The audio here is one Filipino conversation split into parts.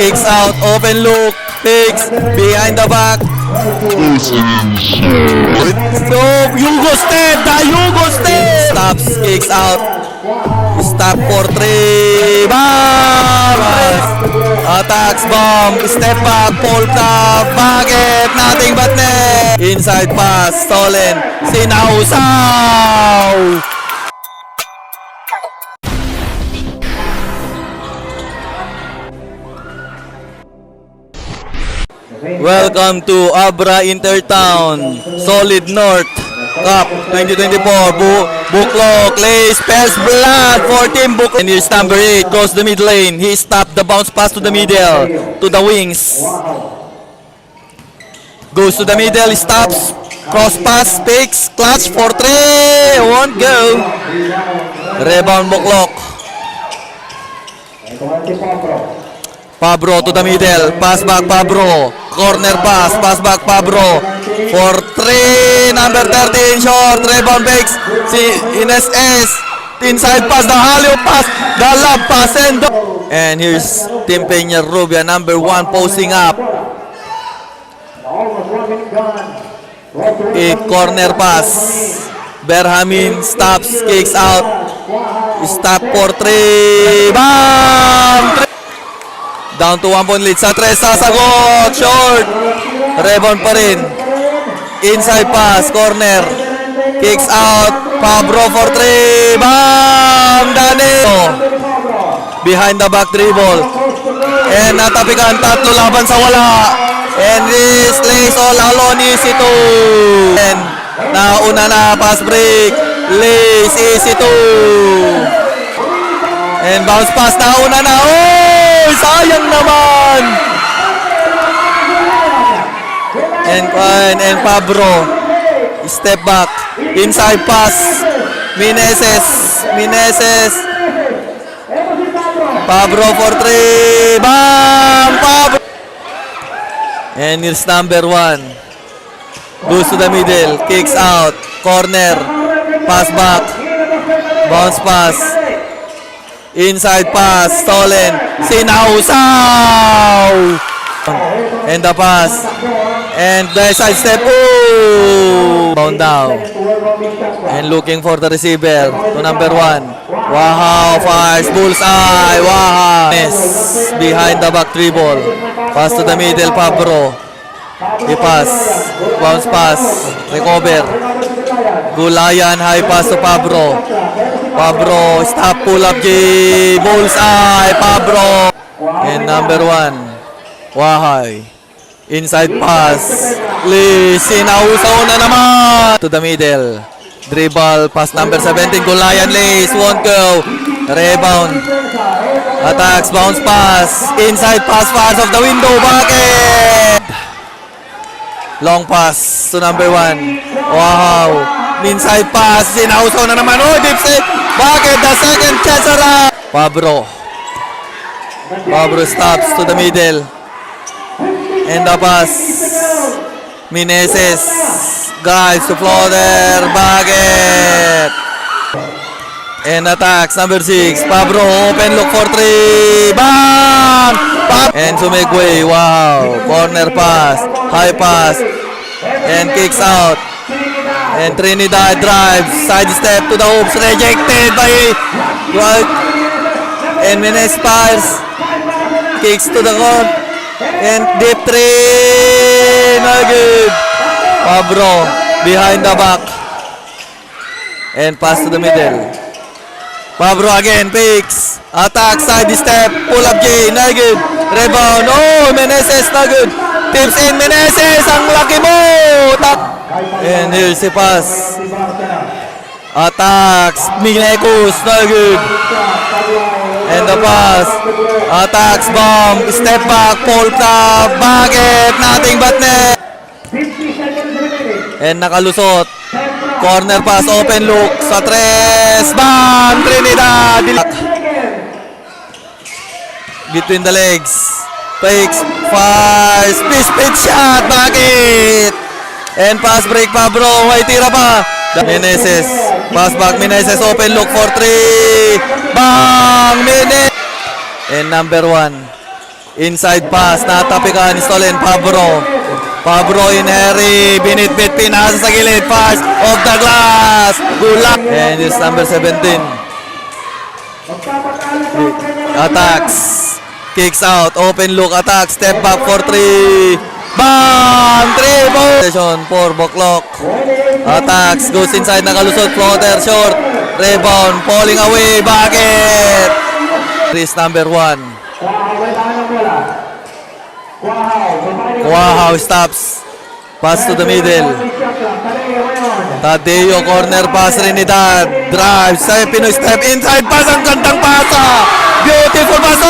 Kicks out, open look, takes, behind the back. So, Hugo step, the Hugo step! Stops, kicks out. Stop for 3. Bam! Attacks, bomb, step back, pull top, bakit? Nothing but net. Inside pass, stolen. Sinausaw! Welcome to Abra Intertown Solid North Cup 2024. Buklok, Lace, Pels, Blood for Team Buklok. And here's number 8, goes the mid lane. He stopped the bounce pass to the middle, to the wings. Goes to the middle, stops, cross pass, picks, clutch for 3, won't go. Rebound Buklok. Pabro to the middle, pass back Pabro, corner pass back Pabro, for 3, number 13, short, rebound breaks, si Ines S, inside pass, the hollow pass, the love pass, and here's Team Peña Rubia, number 1, posting up, a corner pass, Berhamin stops, kicks out, stop for 3, bam! Down to 1 point lead sa 3, sasagot, short, rebound pa rin, inside pass, corner, kicks out, Pabro for 3, bam, Danilo, behind the back dribble, and natapikan, 3 laban sa wala, and this lays all alone, easy 2, and nauna na, pass break, lays, easy 2, and bounce pass, nauna na, sayang naman. And Pabro step back, inside pass, Meneses, Pabro for 3, bam, Pabro. And here's number 1, goes to the middle, kicks out, corner, pass back, bounce pass, inside pass, stolen, Sinausaw! And the pass, and the side step, bound down, and looking for the receiver, to number 1, wow, fires, bullseye, wow, miss, behind the back dribble, pass to the middle, Pabro, he pass, bounce pass, recover, Gulayan, high pass to Pabro, stop, pull up, J, bullseye, Pabro, and number 1, Wahay, inside pass, Lee, Sinausaw na naman, to the middle, dribble, pass number 17, Gulayan, Lace, won't go, rebound, attacks, bounce pass, inside pass, pass of the window, bakit? Long pass to number 1, wow, inside pass, Sinausaw na naman, deep save, bakit? The second chance around, Pabro stops to the middle, and the pass, Meneses, guys to floater, bakit? And attacks, number 6, Pabro, open look for 3, bam! And Sumigway, wow, corner pass, high pass, and kicks out, and Trinidad drives, side step to the hoops, rejected by, and Menes fires, kicks to the court, and deep 3, no good, Pabro, behind the back, and pass to the middle, Pabro again, picks, attack, side step, pull up J, no good, rebound, Meneses, no good, tips in, Meneses, ang laki mo, and here's the pass, attacks, Minekus, no good, and the pass, attacks, bomb, step back, pull top, bakit? Nothing but net, and nakalusot, corner pass, open look, sa 3, bam, Trinidad, between the legs, fakes, fires, spit shot, bakit? And pass break, Pabro, may tira pa, Meneses, pass back, Meneses, open look for 3, bang, Meneses, and number 1, Inside pass, natapikan, stolen, Pabro. Pabro in hurry, binitbit, pinasa sa gilid, pass, off the glass, gulak. And it's number 17. Attacks, kicks out, open look, attack, step back for 3. Bam! 3 ball! 4 Boklok. Attacks, goes inside, nakalusot, floater, short. Rebound, falling away, bucket! Chris number 1. Wow, stops. Pass to the middle. Tadeo, corner pass, Trinidad. Drive, Pinoy step, inside pass, ang gandang pasa. Beautiful pass.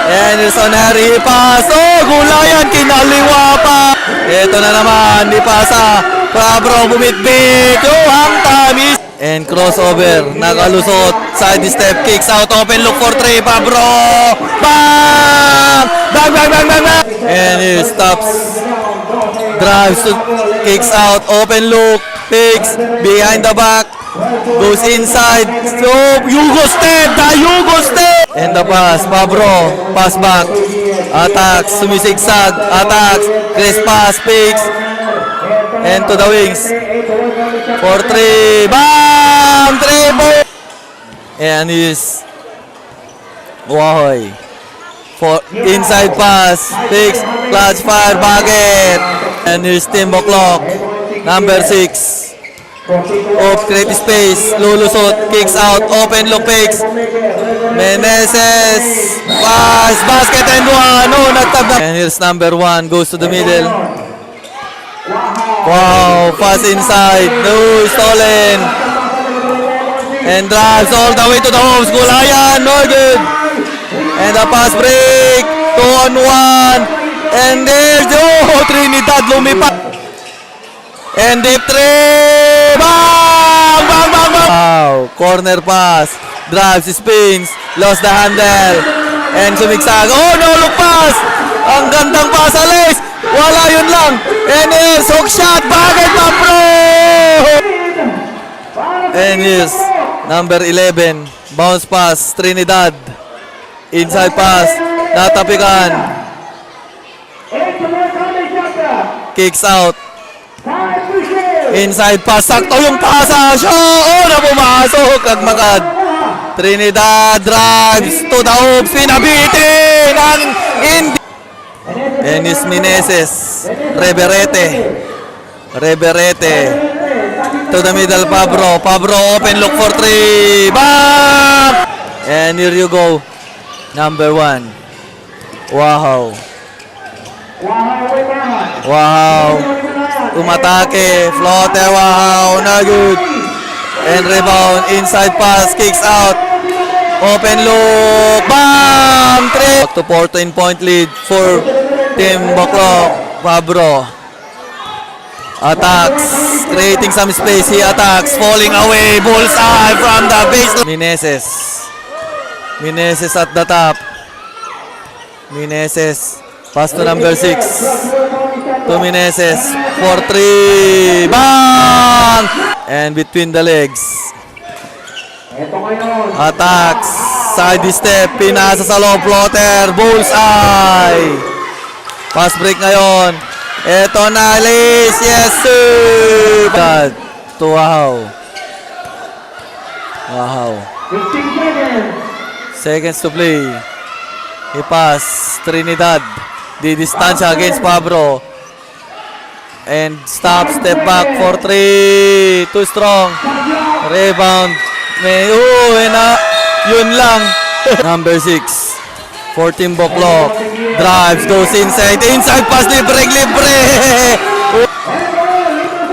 Anderson Harry, pass. Oh, gulayan, kinaliwa pa. Ito na naman, di pasa. Pabro, bumitbit. Oh, ang tamis. And crossover, nakalusot, side step, kicks out, open look for 3, Pabro. Bang! Bang, bang, bang, bang, bang. And he stops. Drives to, kicks out, open look, picks, behind the back, goes inside, so, Yugo step, the Yugo step! And the pass, Pabro, pass back, attacks, sumisigsag, attacks, Chris pass, picks, and to the wings, for 3, bam! 3 ball! And he's, Wahoy, for inside pass, picks, clutch fire, bucket, and here's Tim Boklok, number 6. Off, create space, lulusot, kicks out, open look, picks, Meneses, pass, basket and 1, oh, nagtabla. And here's number 1, goes to the middle. Wow, pass inside, no, stolen. And drives all the way to the home, Gulayan, no good. And the pass break, 2 on 1. And there's, oh, Trinidad lumipat. And deep 3, bang, bang, bang, bang. Wow, corner pass, drives, spins, lost the handle. And sumigsag, oh, no look pass. Ang gandang pass, alis. Wala, yun lang. And here's hook shot, bakit pa, bro? And here's number 11, bounce pass, Trinidad. Inside pass, natapikan. Kicks out. Inside pass, sakto yung pasa. Oh, na pumasok. Nagmagad. Trinidad drives to the hoops. Pinabitin ang Indi. Enis Meneses. Reverete. To the middle, Pabro. Pabro open, look for 3. Bam! And here you go. Number 1. Wow. Umatake, floater, wow, na good. And rebound, inside pass, kicks out. Open look, bam! 3. Back to 14-point lead for Team Boklok. Pabro. Attacks, creating some space. He attacks, falling away, bullseye from the baseline. Meneses at the top. Meneses, pass to number 6. To Meneses for 3. Bang! And between the legs. Attacks. Side step. Pinasa sa low floater. Bullseye. Pass break ngayon. Eto na, Liz. Yes, sir. God. Wow. 15 seconds to play. He pass. Trinidad. Di distansya against Pabro. And stop, step back for 3. Too strong. Rebound. Yun lang. Number 6. 14 Boklok. Drives, goes inside. Inside pass, libre.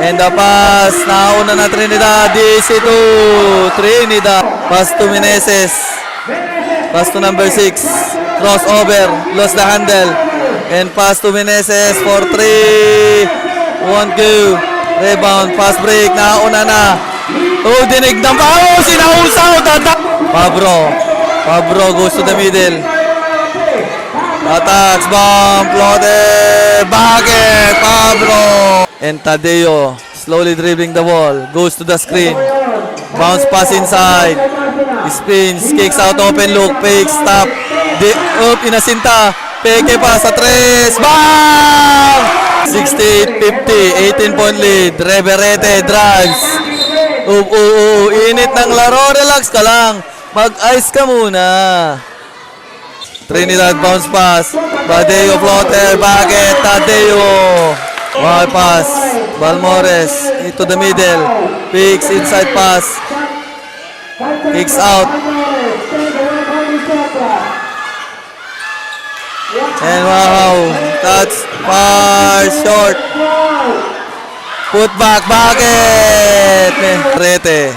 And the pass. Nauna na Trinidad. DC to Trinidad. Pass to Meneses. Pass to number 6. Crossover. Lost the handle. And pass to Meneses for 3. Won't go. Rebound, pass break, nauna na. Oh, dinig ng pao, sinausaw, Pabro goes to the middle. Attacks, bomb, floater, bucket, Pabro. And Tadeo, slowly dribbling the ball, goes to the screen. Bounce pass inside. Spins, kicks out, open look, fake, stop. Inasinta. Peke pa sa 3. Bang! 68-50. 18-point lead. Reverete drives. Init ng laro. Relax ka lang. Mag-ice ka muna. Trinidad bounce pass. Tadeo floater. Bakit? Tadeo. Wow pass. Balmores into the middle. Picks inside pass. Kicks out. And wow. That's far short. Put back. Bakit? Rete.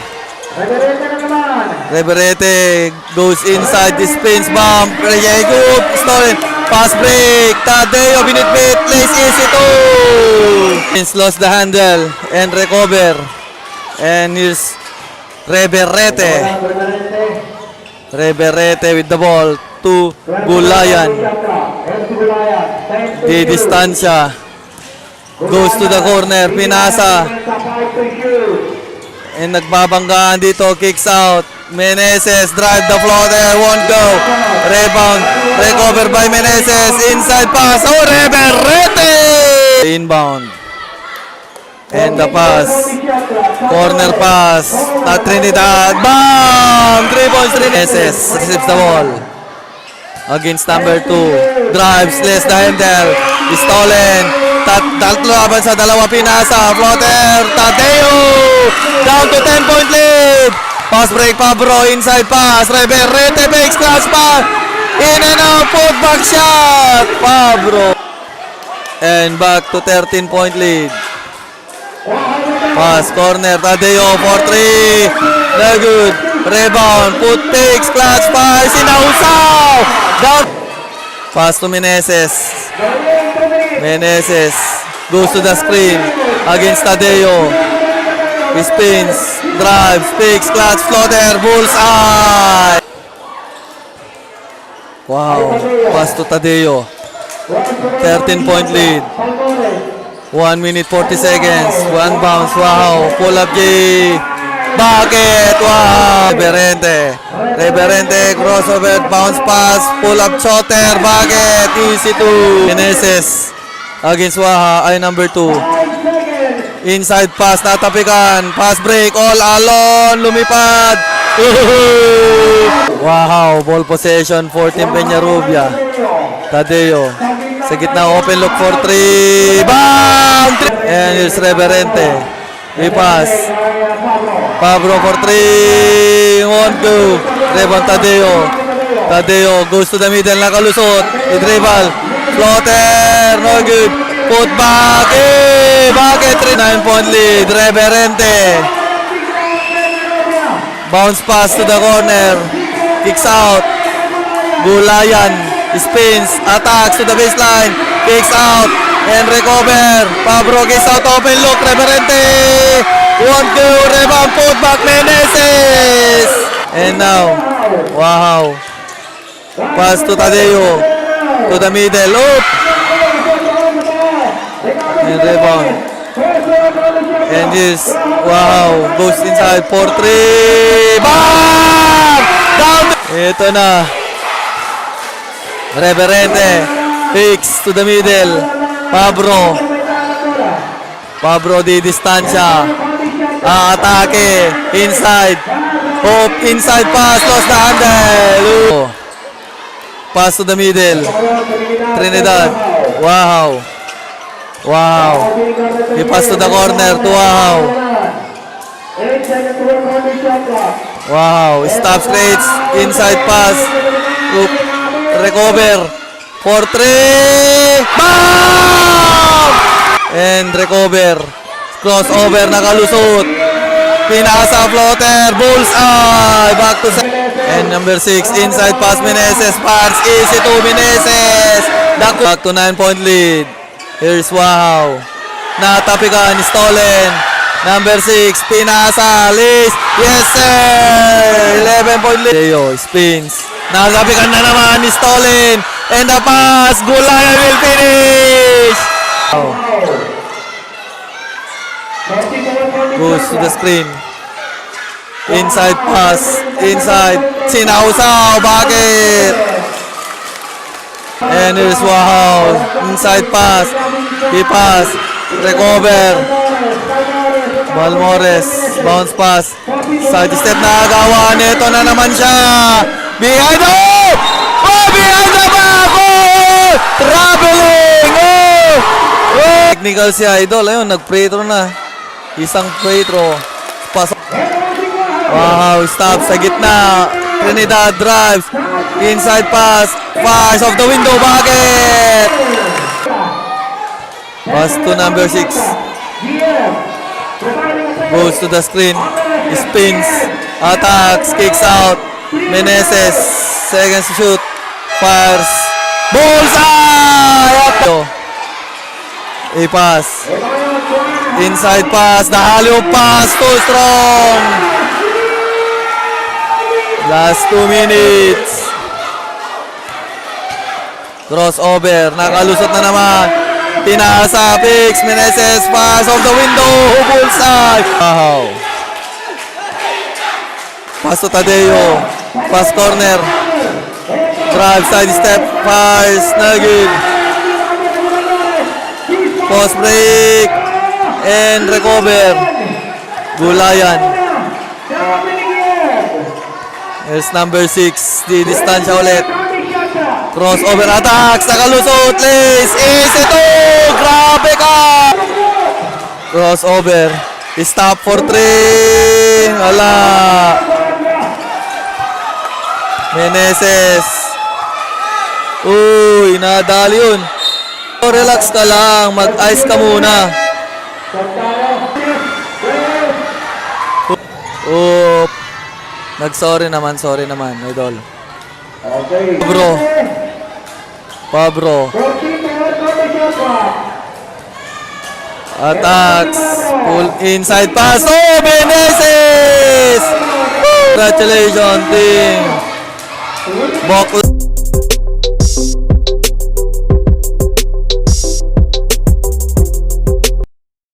Reverete goes inside the spins bomb. Reyego stolen. Pass break. Tadeo binitbit. Plays easy too. Lost the handle and recover. And here's Reverete. Reverete with the ball to Gulayan. Di distansya. Goes to the corner. Pinasa. And nagbabanggaan dito, kicks out. Meneses, drive the floater, won't go. Rebound, recover by Meneses. Inside pass, oh, Reverete! Inbound. And the pass. Corner pass. Trinidad, bam! 3 points, Meneses receives the ball. Against number 2. Drives, less the handle. Is stolen. Tatlo laban sa dalawa, pinasa. Floater, Tadeo! Down to 10-point lead. Pass break, Pabro. Inside pass. Reverete makes class pass. In and out. Put back shot. Pabro. And back to 13-point lead. Pass, corner. Tadeo for 3. No good. Rebound. Put takes. Clutch pass. Sinausaw. Down. Pass to Meneses. Meneses goes to the screen against Tadeo. He spins, drives, picks, clutch, floater, bullseye. Wow, pass to Tadeo. 13-point lead. 1 minute 40 seconds. One bounce. Wow, pull up J. Bakit? Wow. Reverente, crossover, bounce pass, pull up shooter. Bakit? Easy to Meneses. Against Waha, ay number 2. Inside pass, natapikan. Pass break, all alone. Lumipad. Wow, ball possession for Team Peñarubia. Tadeo. Sa gitna, open look for 3. Bam! And here's Reverente. He pass. Pablo for 3. 1-2. Rebound Tadeo. Tadeo goes to the middle, nakalusot. I-dribble. Floater, no good. Put back. Bakit? 9-point lead. Reverente. Bounce pass to the corner. Kicks out. Gulayan. Spins. Attacks to the baseline. Kicks out. And recover. Pablo kicks out. Open look. Reverente. 1-2. Rebound. Put back. Meneses. And now. Wow. Pass to Tadeo. To the middle, up! And rebound. And this, wow, goes inside for 3. Bam! Down! Ito na. Reverente. Picks to the middle. Pablo di distansya. Atake. Inside. Hope. Inside pass. Lost the handle. Pass to the middle. Trinidad. Wow. He pass to the corner to Wow. Stop straight. Inside pass. Oop. Recover. For 3. Bam! And recover. Crossover. Nakalusot. Pinasa floater. Bullseye. Back to and number 6, inside pass Meneses. Pass easy to Meneses. Back to 9-point lead. Here's Wow. Natapikan, stolen. Number 6, pinasa. Liz. Yes, sir. 11-point lead. Teo spins. Natapikan na naman, stolen. And the pass. Gulayan will finish. Wow. Goes to the screen. Inside pass. Inside. Sinausaw. Bakit? And here's Wow. Inside pass. He pass. Recover. Balmores. Bounce pass. Side step na agawan. Ito na naman siya. Behind. Oh! Oh! Behind the back! Oh! Traveling! Oh! Oh! Technical si Idol. Ayun, nag-free throw na. Isang free throw. Pass. Wow, stop sa gitna. Trinidad drives. Inside pass. Fires off the window. Bakit? Pass to number 6. Goes to the screen. Spins. Attacks. Kicks out. Meneses. Seconds to shoot. Fires. Bullseye! A-pass. Inside pass. Nahalo pass. Too strong. Last 2 minutes. Crossover. Nakalusot na naman. Pinasa. Fix. Meneses. Pass off the window. Bullseye. Wow. Pass to Tadeo. Pass corner. Drive. Side step. Fires. Nagin. Post break. And recover. Gulayan. Here's number 6. Di distansya ulit. Crossover attacks. Nakalusot. Lace. Easy to. Grabe ka. Crossover. Stop for 3. Wala. Meneses. Uy, nadali yun. Relax ka lang. Mag-ice ka muna. Oop. Sorry naman, idol. Pabro. Attacks. Pull inside pass. Oh, Meneses! Congratulations, team. Bok